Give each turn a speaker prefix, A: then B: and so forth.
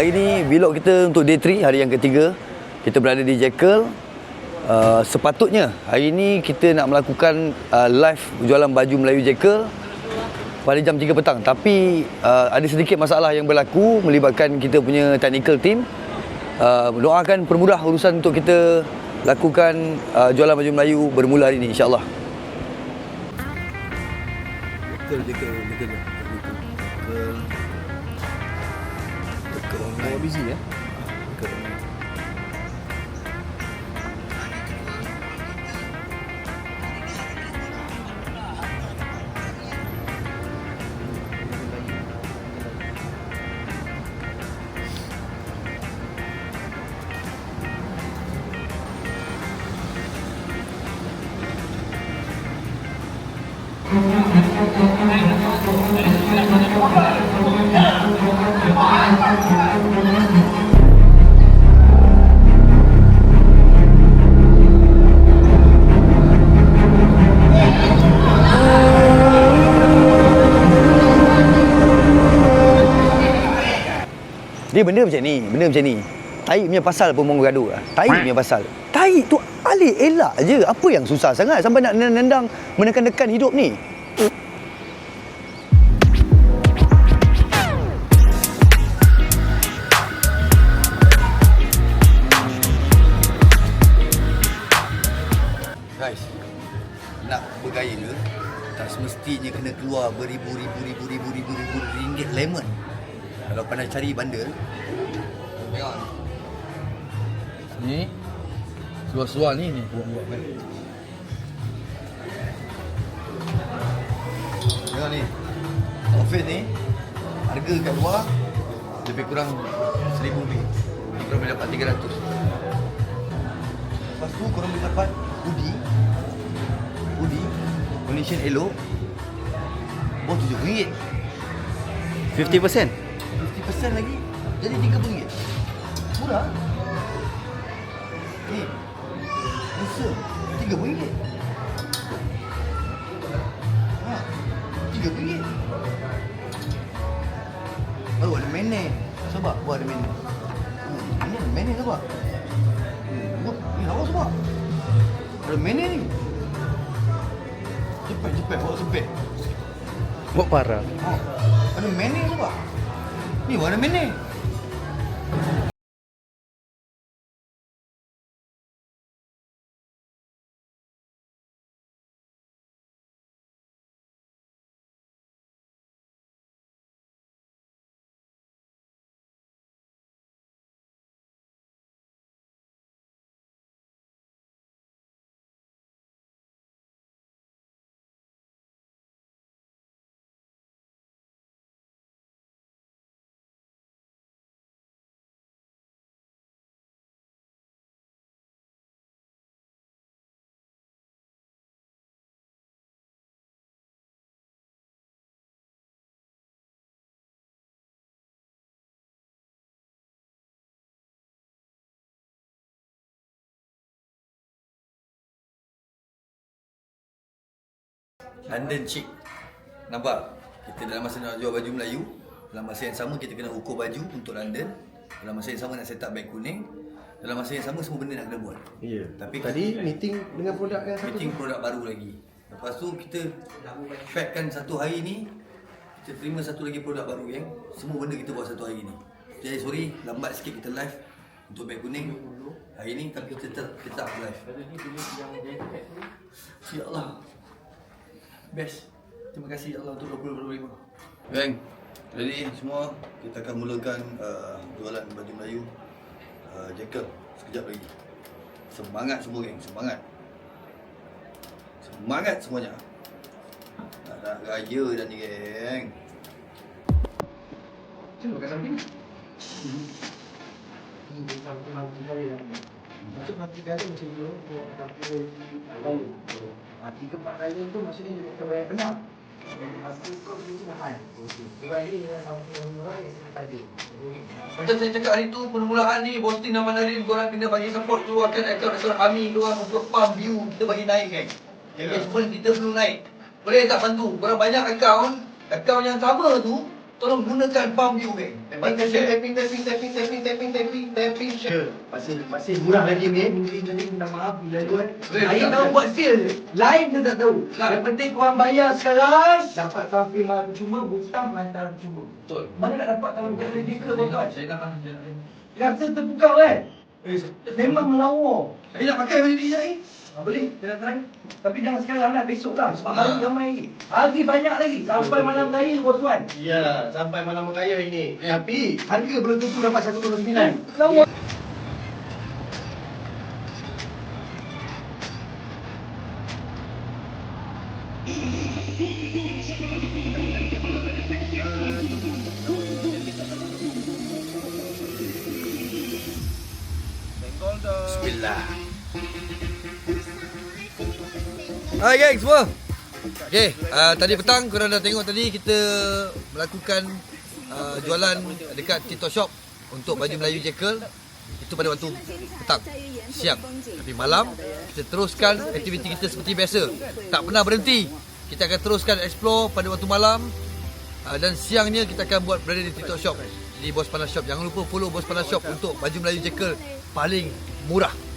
A: hari ni vlog kita untuk day 3, hari yang ketiga. Kita berada di Jekyll. Sepatutnya hari ni kita nak melakukan live jualan baju Melayu Jekyll pada jam 3 petang. Tapi ada sedikit masalah yang berlaku melibatkan kita punya technical team. Doakan permudah urusan untuk kita lakukan jualan baju Melayu bermula hari ni, insyaAllah. Jekyll.
B: Oh, busy ya?
A: Dia benda macam ni. Tahi punya pasal pun orang gaduh lah. Tahi punya pasal. Tahi tu alik elak je. Apa yang susah sangat sampai nak nendang menekan-nekan hidup ni? Guys, nak bergaya tak semestinya kena keluar beribu ringgit lemon. Kalau pandai cari bandel, tengok ni. Seluar-seluar ni buat kan. Tengok ni. Outfit ni harga kat luar lebih kurang 1,000 lebih. Ni korang boleh dapat 300. Lepas tu korang boleh dapat hoodie condition elok bawah RM7.
B: 50%?
A: 50% lagi jadi RM30. Murah. Ni Answer RM3. RM3. Baru ada mene. Sebab buat ada mene. Ini ada mene sebab. Ni lawa sebab. Ada mene ni. Cepet bawa sepet.
B: Buat parah.
A: Ada mene sebab. Ni warna mene. London chic. Nampak? Kita dalam masa nak jual baju Melayu, dalam masa yang sama kita kena ukur baju untuk London. Dalam masa yang sama nak set up beg kuning. Dalam masa yang sama semua benda nak kena buat.
B: Ya.
A: Tapi
B: tadi meeting dengan produk yang satu.
A: Meeting produk baru lagi. Lepas tu kita packkan satu hari ni. Kita terima satu lagi produk baru yang semua benda kita buat satu hari ni. Jadi sorry lambat sikit kita live untuk beg kuning hari ni, tapi kita tetap live. Ya Allah. Best. Terima kasih Allah untuk 2025. Gang, jadi semua kita akan mulakan jualan baju Melayu Jekyll sekejap lagi. Semangat semua geng, semangat. Semangat semuanya. Nak raya dah ni geng. Macam makan samping?
B: Macam nanti kali macam tu, tapi hati keempat raya tu maksudnya dia kebanyakan benar. Hati kau begitu mahal. Sebab ini yang murah tadi.
A: Macam saya cakap hari tu permulaan ni posting nama Narin, korang kena bagi support tu akan akaun kami tu untuk pump view kita bagi naik kan. Engagement kita perlu naik. Boleh tak bantu? Korang banyak akaun yang sama tu tolong gunakan palm view geng.
B: Tapping. Masih murah lagi ni. Minta maaf bila dulu. Saya tahu buat sale je. Lain dia tak tahu. Yang penting korang bayar sekarang. Dapat tampil malam cuma, butang hantar cuma.
A: Betul.
B: Mana nak dapat tampil medical tuan? Saya dah rasa terpukau kan? Memang melawar.
A: Saya nak pakai baju ni saya.
B: Boleh, kita nak try. Tapi jangan sekarang lah, besok lah. Sebab hari ramai lagi. Hari banyak lagi. Sampai malam raya tuan.
C: Ya, sampai malam raya ini.
B: Tapi harga belum tentu dapat 1.9. Lawa.
A: Bismillah. Hai geng semua. Okay, tadi petang korang dah tengok tadi kita melakukan jualan dekat TikTok Shop untuk baju Melayu Jekyll. Itu pada waktu petang, siang. Tapi malam kita teruskan aktiviti kita seperti biasa. Tak pernah berhenti. Kita akan teruskan explore pada waktu malam. Dan siangnya kita akan buat berada di TikTok Shop, di Boss Panas Shop. Jangan lupa follow Boss Panas Shop untuk baju Melayu Jekyll paling murah.